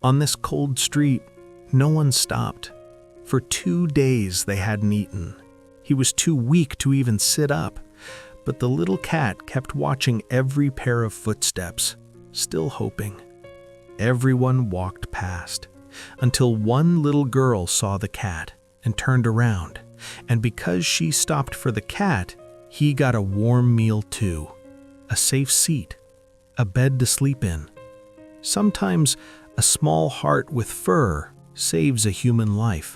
On this cold street, no one stopped. For 2 days they hadn't eaten. He was too weak to even sit up, but the little cat kept watching every pair of footsteps, still hoping. Everyone walked past, until one little girl saw the cat and turned around, and because she stopped for the cat, he got a warm meal too, a safe seat, a bed to sleep in. Sometimes a small heart with fur saves a human life.